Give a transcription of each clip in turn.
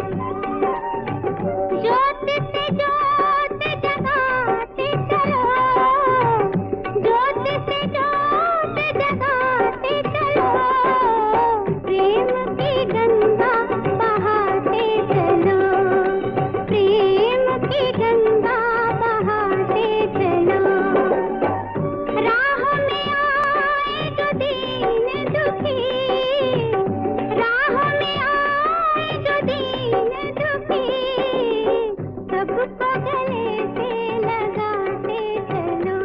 ज्योत से ज्योत जगाते चलो, ज्योत से ज्योत जगाते चलो, प्रेम की गंगा बहाते चलो, प्रेम की गंगा बहाते चलो। राह में आए जो दीन दुखी, राह में आए जो दीन दुखी, सबको गले से लगाते चलो,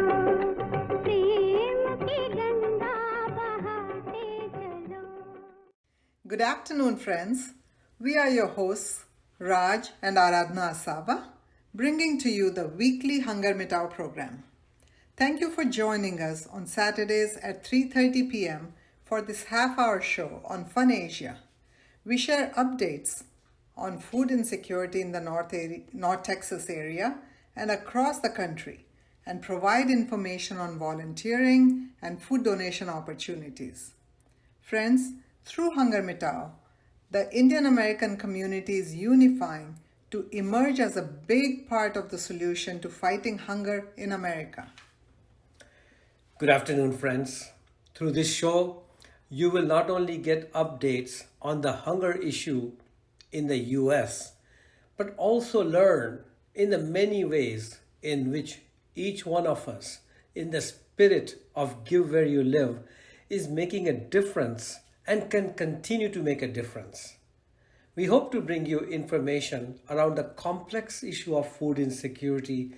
प्रेम की गंगा बहाते चलो। Good afternoon, friends. We are your hosts, Raj and Aradhna Asava, bringing to you the weekly HungerMitao program. Thank you for joining us on Saturdays at 3:30 p.m. for this half-hour show on Fun Asia. We share updates on food insecurity in the North Texas area and across the country and provide information on volunteering and food donation opportunities. Friends, through HungerMitao, the Indian American community is unifying to emerge as a big part of the solution to fighting hunger in America. Good afternoon, friends. Through this show, you will not only get updates on the hunger issue in the US, but also learn in the many ways in which each one of us, in the spirit of Give Where You Live, is making a difference and can continue to make a difference. We hope to bring you information around the complex issue of food insecurity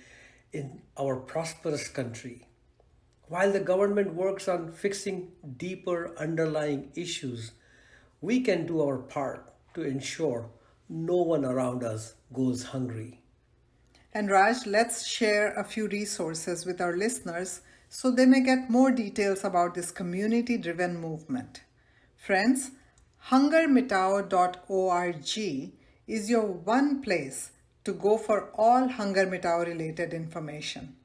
in our prosperous country. While the government works on fixing deeper underlying issues, we can do our part to ensure no one around us goes hungry. And Raj, let's share a few resources with our listeners so they may get more details about this community-driven movement. Friends, HungerMitao.org is your one place to go for all HungerMitao related information.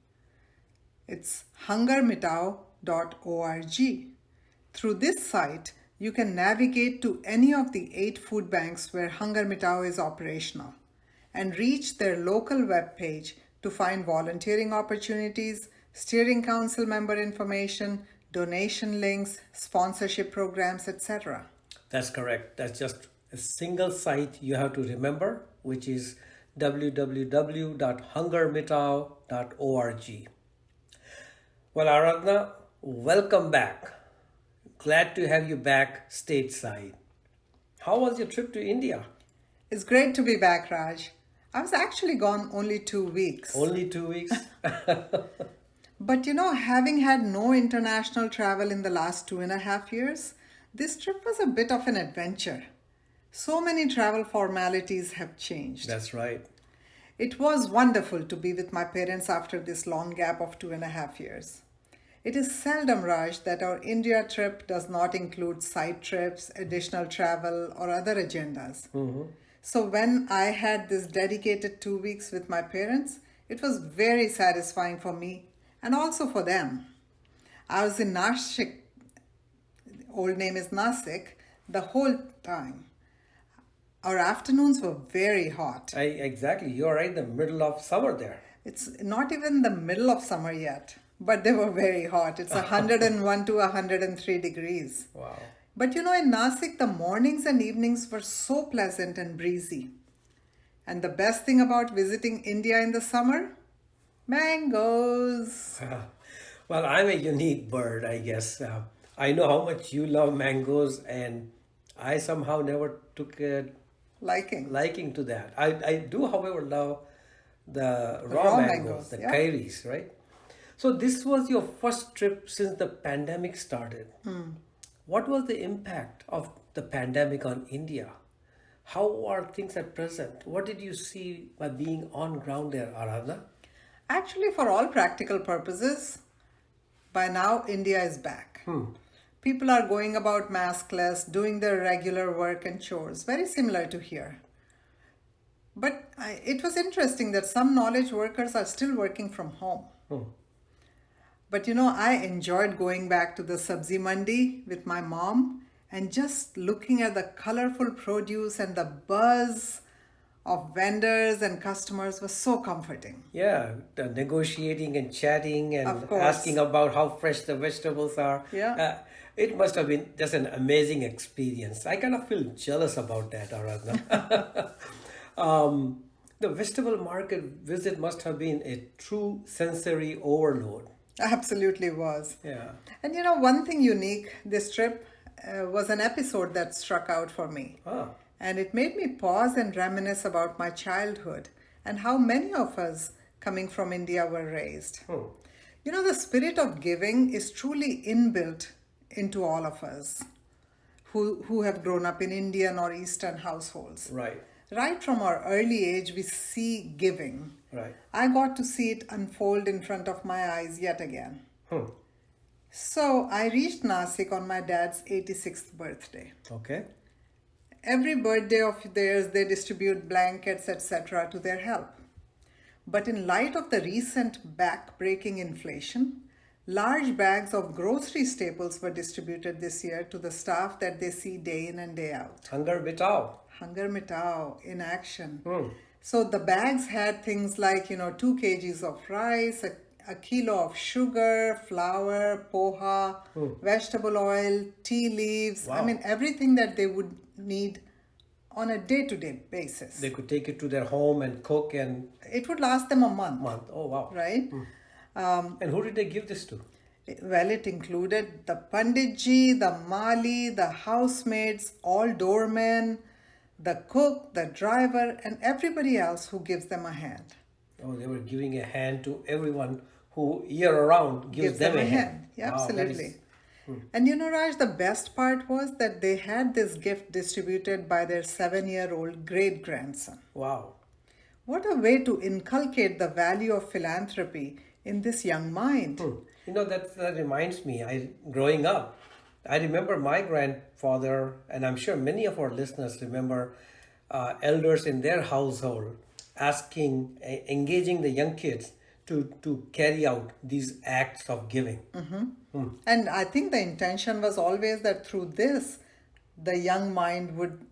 It's HungerMitao.org. Through this site, you can navigate to any of the 8 food banks where HungerMitao is operational and reach their local webpage to find volunteering opportunities, steering council member information, donation links, sponsorship programs, etc. That's correct. That's just a single site you have to remember, which is www.hungermitao.org. Well, Aradhna, welcome back. Glad to have you back stateside. How was your trip to India? It's great to be back, Raj. I was actually gone only 2 weeks. Only 2 weeks? But having had no international travel in the last 2.5 years, this trip was a bit of an adventure. So many travel formalities have changed. That's right. It was wonderful to be with my parents after this long gap of 2.5 years. It is seldom, Raj, that our India trip does not include side trips, additional travel, or other agendas. So when I had this dedicated 2 weeks with my parents, it was very satisfying for me and also for them. I was in Nashik, old name is Nasik, the whole time. Our afternoons were very hot. Exactly. You're right in the middle of summer there. It's not even the middle of summer yet, but they were very hot. It's 101 to 103 degrees. Wow. But in Nasik, the mornings and evenings were so pleasant and breezy. And the best thing about visiting India in the summer? Mangoes. Well, I'm a unique bird, I guess. I know how much you love mangoes, and I somehow never took a liking to that. I do, however, love the raw mangoes, the yeah. kairis, right? So this was your first trip since the pandemic started. What was the impact of the pandemic on India? How are things at present? What did you see by being on ground there, Aradhna? Actually, for all practical purposes, by now India is back. People are going about maskless, doing their regular work and chores, very similar to here. But it was interesting that some knowledge workers are still working from home. But I enjoyed going back to the Sabzi Mandi with my mom and just looking at the colorful produce and the buzz of vendors and customers was so comforting. Yeah, the negotiating and chatting and Of course. asking about how fresh the vegetables are. Yeah. It must have been just an amazing experience. I kind of feel jealous about that, Aradhana. The vegetable market visit must have been a true sensory overload. Absolutely was. Yeah. And you know, one thing unique this trip was an episode that struck out for me. Ah, And it made me pause and reminisce about my childhood and how many of us coming from India were raised. You know, the spirit of giving is truly inbuilt into all of us who have grown up in Indian or Eastern households. right, Right from our early age, we see giving. right. I got to see it unfold in front of my eyes yet again. So I reached Nasik on my dad's 86th birthday. Okay. Every birthday of theirs, they distribute blankets, etc., to their help. But in light of the recent back-breaking inflation, large bags of grocery staples were distributed this year to the staff that they see day in and day out. HungerMitao. HungerMitao in action. So the bags had things like, 2 kgs of rice, a kilo of sugar, flour, poha, vegetable oil, tea leaves. Wow. I mean, everything that they would need on a day-to-day basis. They could take it to their home and cook and It would last them a month, Oh, wow. right? And who did they give this to? Well, it included the panditji, the mali, the housemaids, all doormen, the cook, the driver, and everybody else who gives them a hand. Oh, they were giving a hand to everyone who year around gives them a hand. Yeah, Wow, that is- absolutely. And you know, Raj, the best part was that they had this gift distributed by their 7-year-old great grandson. Wow. What a way to inculcate the value of philanthropy in this young mind. You know, that reminds me, growing up, I remember my grandfather, and I'm sure many of our listeners remember elders in their household engaging the young kids to carry out these acts of giving. And I think the intention was always that through this, the young mind would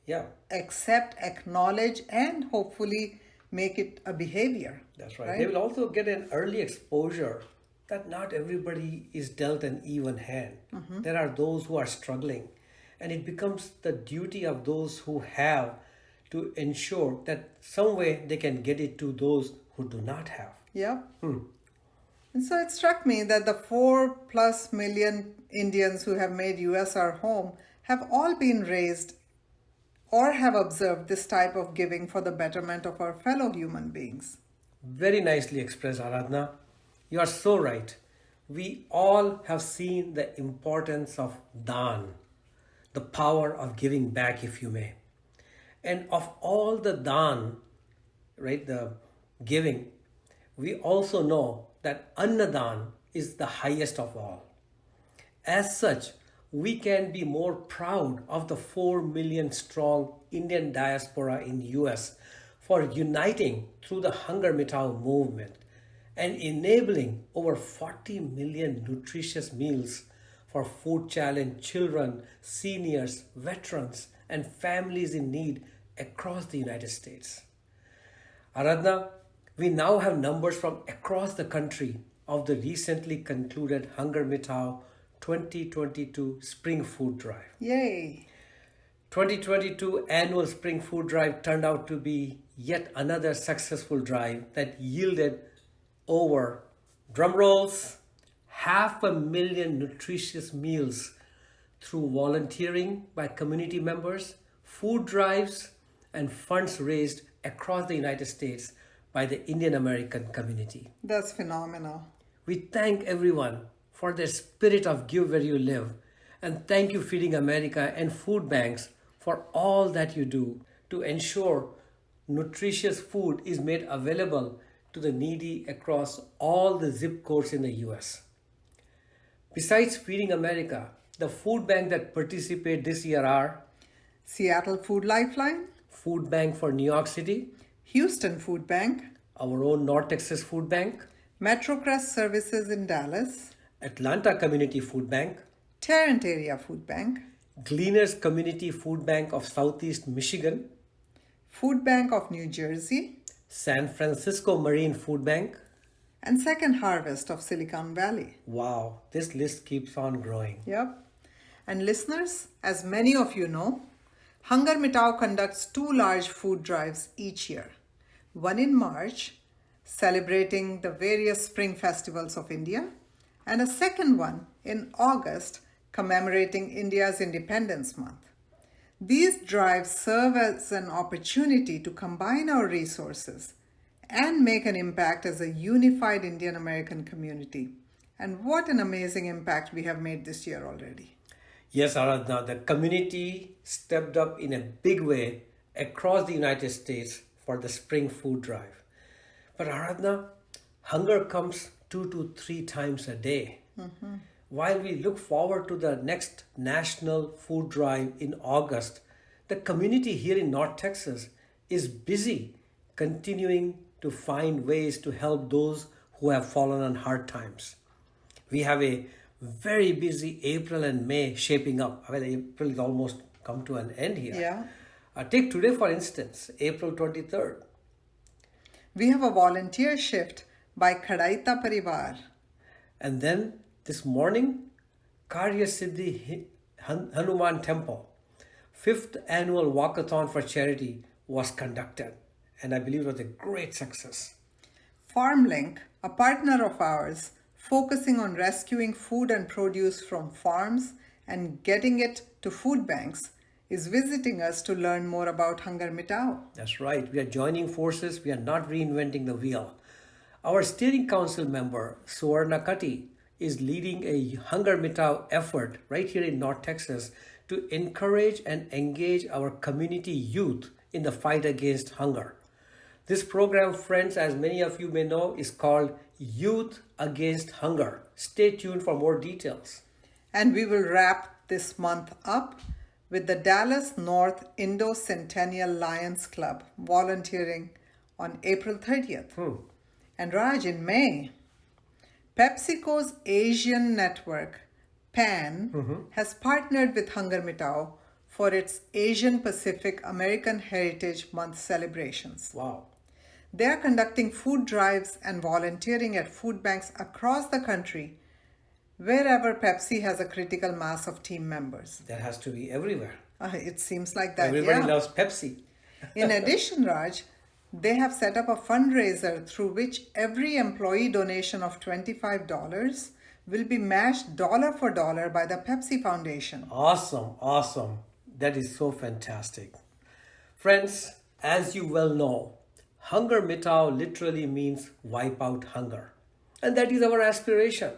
Yeah, accept, acknowledge, and hopefully make it a behavior. that's right. They will also get an early exposure that not everybody is dealt an even hand. There are those who are struggling, and it becomes the duty of those who have to ensure that some way they can get it to those who do not have. Yeah. And so it struck me that the 4+ million Indians who have made US our home have all been raised or have observed this type of giving for the betterment of our fellow human beings. Very nicely expressed, Aradhana. You are so right. We all have seen the importance of daan, the power of giving back, if you may. And of all the daan, right, the giving, we also know that annadan is the highest of all. As such, we can be more proud of the 4 million strong Indian diaspora in US for uniting through the HungerMitao movement and enabling over 40 million nutritious meals for food challenged children, seniors, veterans, and families in need across the United States. Aradhana, we now have numbers from across the country of the recently concluded HungerMitao 2022 Spring Food Drive. Yay! 2022 annual Spring Food Drive turned out to be yet another successful drive that yielded over, drum rolls, 500,000 nutritious meals through volunteering by community members, food drives, and funds raised across the United States by the Indian American community. That's phenomenal. We thank everyone for their spirit of give where you live, and thank you Feeding America and food banks for all that you do to ensure nutritious food is made available to the needy across all the zip codes in the US. Besides Feeding America, the food bank that participate this year are Seattle Food Lifeline, Food Bank for New York City, Houston Food Bank, our own North Texas Food Bank, MetroCrest Services in Dallas, Atlanta Community Food Bank, Tarrant Area Food Bank, Gleaners Community Food Bank of Southeast Michigan, Food Bank of New Jersey, San Francisco Marine Food Bank. and Second Harvest of Silicon Valley. Wow, this list keeps on growing. Yep. And listeners, as many of you know, HungerMitao conducts two large food drives each year. One in March, celebrating the various spring festivals of India, and a second one in August, commemorating India's Independence Month. These drives serve as an opportunity to combine our resources and make an impact as a unified Indian American community. And what an amazing impact we have made this year already. Yes, Aradhana, the community stepped up in a big way across the United States for the spring food drive. But Aradhana, hunger comes 2 to 3 times a day. While we look forward to the next national food drive in August, the community here in North Texas is busy continuing to find ways to help those who have fallen on hard times. We have a very busy April and May shaping up. Well, April is almost come to an end here. Yeah. Take today, for instance, April 23rd. We have a volunteer shift by Khadaita Parivar. And then this morning, Karya Siddhi Hanuman Temple, 5th annual walkathon for charity was conducted. And I believe it was a great success. FarmLink, a partner of ours, focusing on rescuing food and produce from farms and getting it to food banks, is visiting us to learn more about HungerMitao. That's right. We are joining forces. We are not reinventing the wheel. Our steering council member, Suvarna Kati, is leading a HungerMitao effort right here in North Texas to encourage and engage our community youth in the fight against hunger. This program, friends, as many of you may know, is called Youth Against Hunger. Stay tuned for more details. And we will wrap this month up with the Dallas North Indo-Centennial Lions Club volunteering on April 30th. And Raj, in May, PepsiCo's Asian network, PAN, has partnered with HungerMitao for its Asian Pacific American Heritage Month celebrations. Wow. They are conducting food drives and volunteering at food banks across the country wherever Pepsi has a critical mass of team members. That has to be everywhere. It seems like that, Everybody yeah. loves Pepsi. In addition, Raj, they have set up a fundraiser through which every employee donation of $25 will be matched dollar for dollar by the Pepsi Foundation. Awesome, awesome. That is so fantastic. Friends, as you well know, HungerMitao literally means wipe out hunger. And that is our aspiration.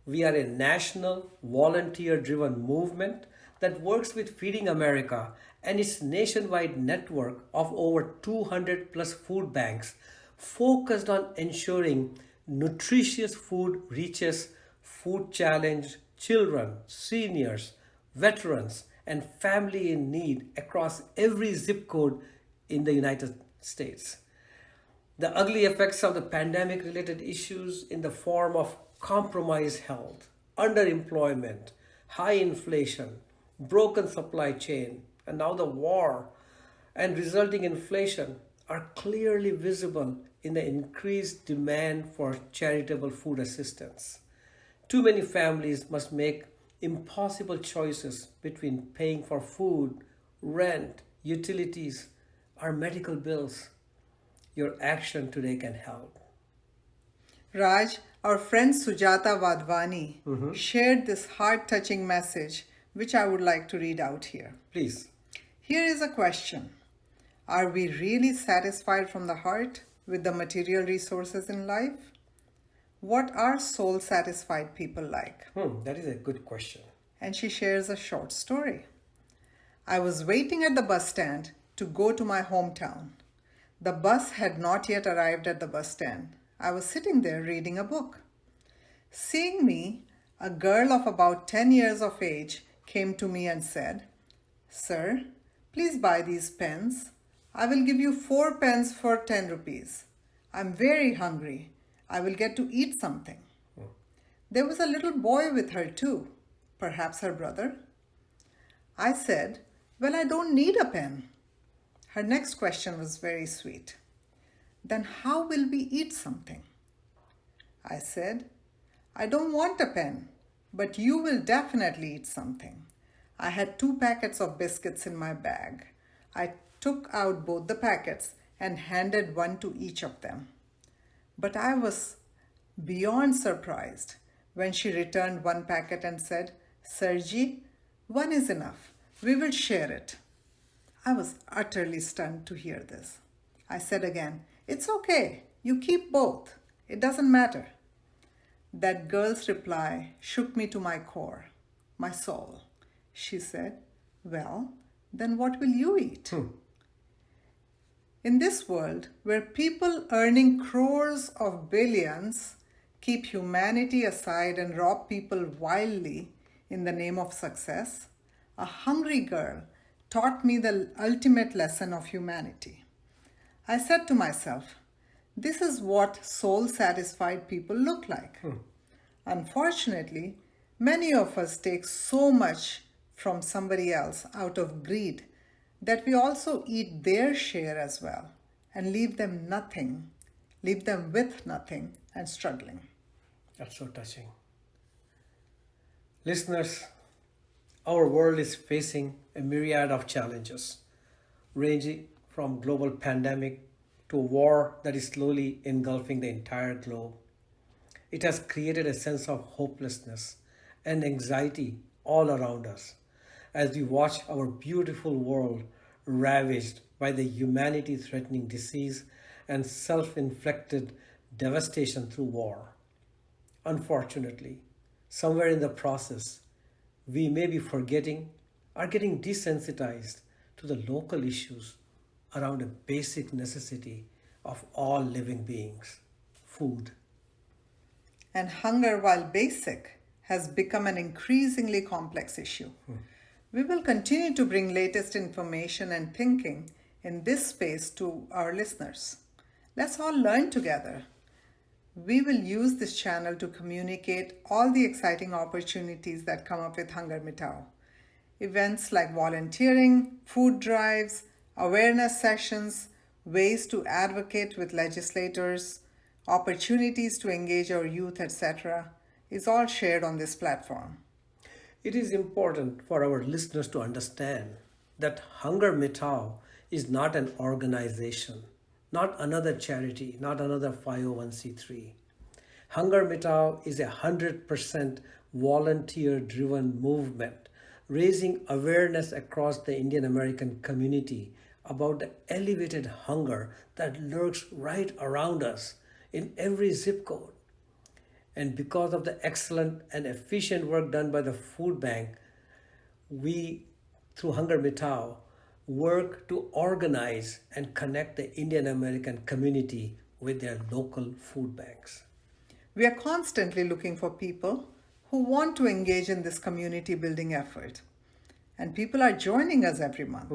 We are a national, volunteer-driven movement that works with Feeding America and its nationwide network of over 200 plus food banks focused on ensuring nutritious food reaches food-challenged children, seniors, veterans, and family in need across every zip code in the United States. The ugly effects of the pandemic-related issues in the form of compromised health, underemployment, high inflation, broken supply chain, and now the war and resulting inflation are clearly visible in the increased demand for charitable food assistance. Too many families must make impossible choices between paying for food, rent, utilities, or medical bills. Your action today can help. Raj, our friend Sujata Vadvani shared this heart-touching message, which I would like to read out here. Please. Here is a question. Are we really satisfied from the heart with the material resources in life? What are soul-satisfied people like? That is a good question. And she shares a short story. I was waiting at the bus stand to go to my hometown. The bus had not yet arrived at the bus stand. I was sitting there reading a book. Seeing me, a girl of about 10 years of age came to me and said, "Sir, please buy these pens. I will give you 4 pens for 10 rupees. I'm very hungry. I will get to eat something." There was a little boy with her too, perhaps her brother. I said, "Well, I don't need a pen." Her next question was very sweet. Then how will we eat something? I said, I don't want a pen, but you will definitely eat something. I had 2 packets of biscuits in my bag. I took out both the packets and handed one to each of them. But I was beyond surprised when she returned one packet and said, Sergi, one is enough. We will share it. I was utterly stunned to hear this. I said again, it's okay. You keep both. It doesn't matter. That girl's reply shook me to my core, my soul. She said, well, then what will you eat? In this world where people earning crores of billions keep humanity aside and rob people wildly in the name of success, a hungry girl taught me the ultimate lesson of humanity. I said to myself, this is what soul-satisfied people look like. Unfortunately, many of us take so much from somebody else out of greed that we also eat their share as well and leave them with nothing and struggling. That's so touching. Listeners, our world is facing a myriad of challenges, ranging from global pandemic to a war that is slowly engulfing the entire globe. It has created a sense of hopelessness and anxiety all around us as we watch our beautiful world ravaged by the humanity-threatening disease and self-inflicted devastation through war. Unfortunately, somewhere in the process, we may be forgetting or getting desensitized to the local issues around a basic necessity of all living beings, food. And hunger, while basic, has become an increasingly complex issue. We will continue to bring latest information and thinking in this space to our listeners. Let's all learn together. We will use this channel to communicate all the exciting opportunities that come up with HungerMitao. Events like volunteering, food drives, awareness sessions, ways to advocate with legislators, opportunities to engage our youth, etc., is all shared on this platform. It is important for our listeners to understand that HungerMitao is not an organization, not another charity, not another 501c3. HungerMitao is a 100% volunteer-driven movement, raising awareness across the Indian American community about the elevated hunger that lurks right around us in every zip code. And because of the excellent and efficient work done by the food bank, we, through HungerMitao, work to organize and connect the Indian American community with their local food banks. We are constantly looking for people who want to engage in this community building effort. And people are joining us every month.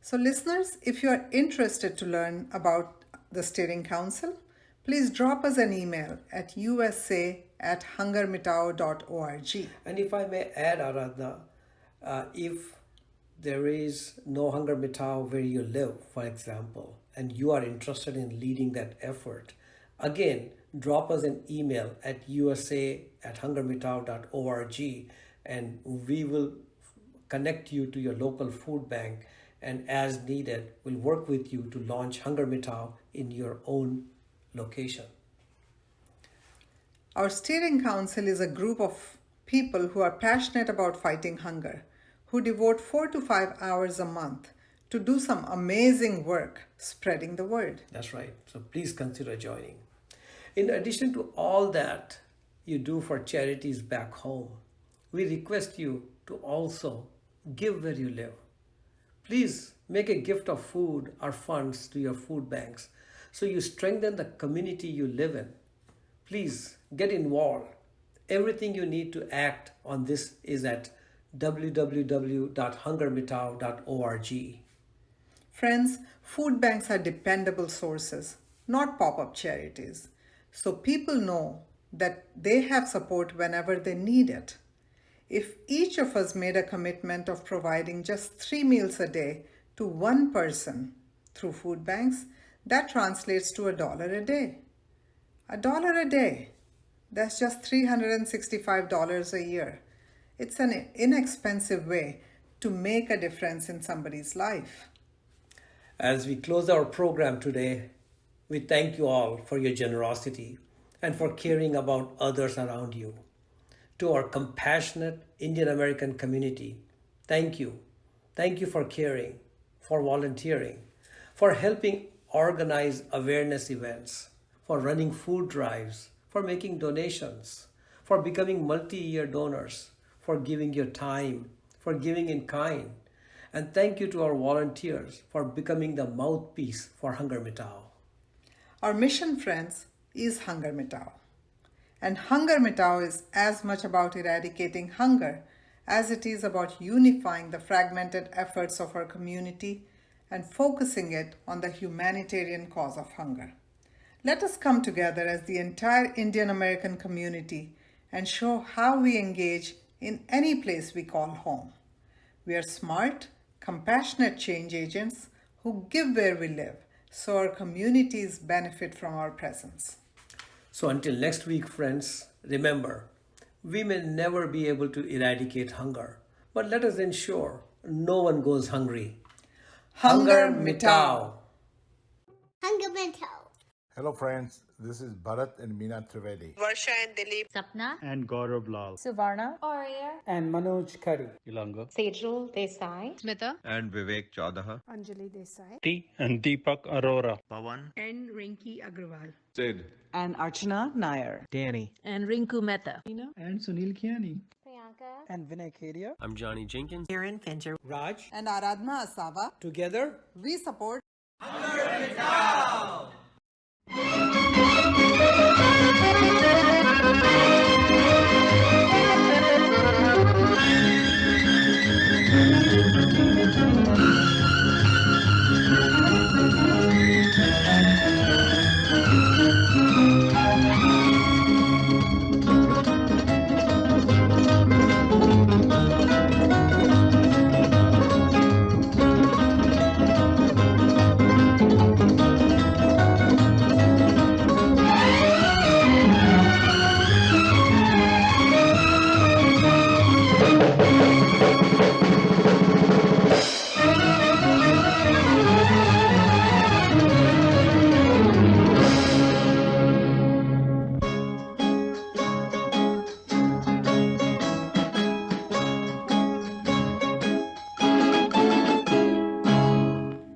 So listeners, if you are interested to learn about the Steering Council, please drop us an email at usa@hungermitao.org. And if I may add, Aradhna, if there is no HungerMitao where you live, for example, and you are interested in leading that effort, again, drop us an email at usa@hungermitao.org and we will connect you to your local food bank, and as needed, we'll work with you to launch HungerMitao in your own location. Our Steering Council is a group of people who are passionate about fighting hunger, who devote 4 to 5 hours a month to do some amazing work spreading the word. That's right. So please consider joining. In addition to all that you do for charities back home, we request you to also give where you live. Please make a gift of food or funds to your food banks so you strengthen the community you live in. Please get involved. Everything you need to act on this is at www.hungermitao.org. Friends, food banks are dependable sources, not pop-up charities. So people know that they have support whenever they need it. If each of us made a commitment of providing just 3 meals a day to to one person through food banks, that translates to $1 a day. $1 a day. That's just $365 a year. It's an inexpensive way to make a difference in somebody's life. As we close our program today, we thank you all for your generosity and for caring about others around you. To our compassionate Indian American community, thank you. Thank you for caring, for volunteering, for helping organize awareness events, for running food drives, for making donations, for becoming multi-year donors, for giving your time, for giving in kind. And thank you to our volunteers for becoming the mouthpiece for HungerMitao. Our mission, friends, is HungerMitao. And HungerMitao is as much about eradicating hunger as it is about unifying the fragmented efforts of our community and focusing it on the humanitarian cause of hunger. Let us come together as the entire Indian American community and show how we engage in any place we call home. We are smart, compassionate change agents who give where we live, so our communities benefit from our presence. So until next week, friends, remember, we may never be able to eradicate hunger, but let us ensure no one goes hungry. HungerMitao. HungerMitao. Hello friends, this is Bharat and Meena Trivedi. Varsha and Dilip. Sapna, and Gaurav Lal. Suvarna, Arya. And Manoj Khari. Ilanga. Sejal Desai. Smita. and Vivek Chaudaha. Anjali Desai. T. and Deepak Arora. Pawan. And Rinki Agrawal. Sid. And Archana Nair. Danny. and Rinku Mehta. And Sunil Kiani. Priyanka. And Vinay Kedia. I'm Johnny Jenkins. Aaron Fincher. Raj. And Aradhna Asava, Together, we support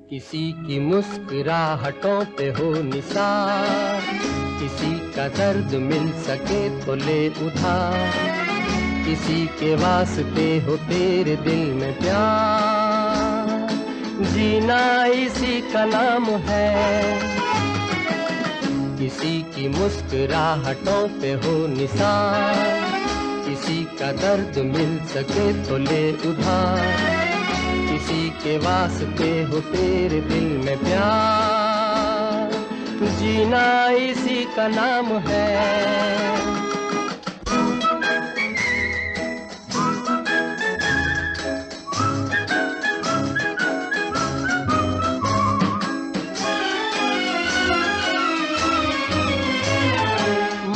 किसी की मुस्कुराहटों पे हो निसार, किसी का दर्द मिल सके तो ले उधार, किसी के वास्ते हो तेरे दिल में प्यार, जीना इसी का नाम है। किसी की मुस्कुराहटों पे हो निसार, किसी का दर्द मिल सके तो ले उधार, किसी के वास्ते हो तेरे दिल में प्यार, जीना इसी का नाम है।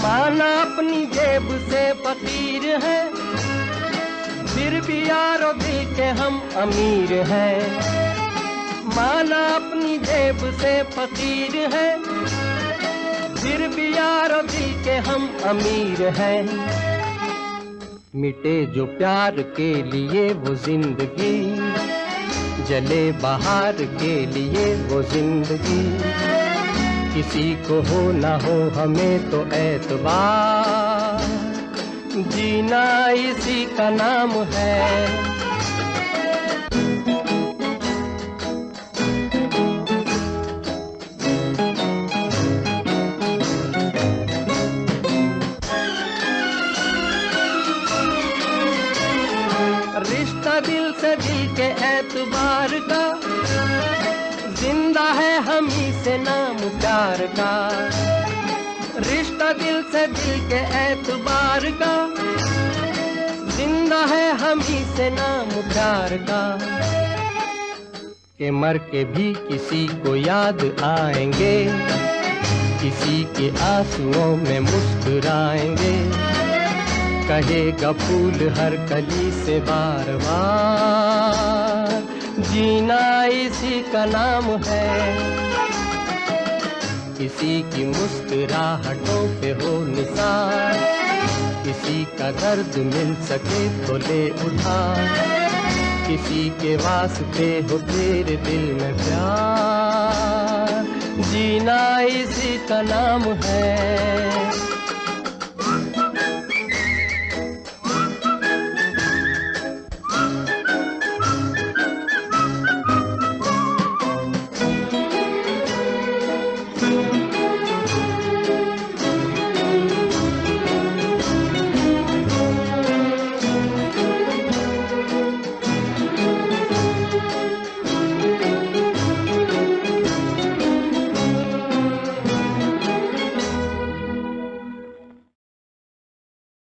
माना अपनी जेब से फकीर है, फिर भी यारो दिल के हम अमीर हैं। माना अपनी जेब से फकीर है, फिर भी यारो दिल के हम अमीर हैं। मिटे जो प्यार के लिए वो जिंदगी, जले बहार के लिए वो जिंदगी, किसी को हो ना हो हमें तो एतबार, जीना इसी का नाम है। रिश्ता दिल से दिल के एतबार का, जिंदा है हम ही से नाम प्यार का। रिश्ता दिल से दिल के एतबार का, जिंदा है हम ही से नाम प्यार का। के मर के भी किसी को याद आएंगे, किसी के आंसुओं में मुस्कुराएंगे, कहेगा फूल हर कली से बार बार, जीना इसी का नाम है। किसी की मुस्कुराहटों पे हो निसार, किसी का दर्द मिल सके तो ले उधार, किसी के वास्ते हो तेरे दिल में प्यार, जीना इसी का नाम है।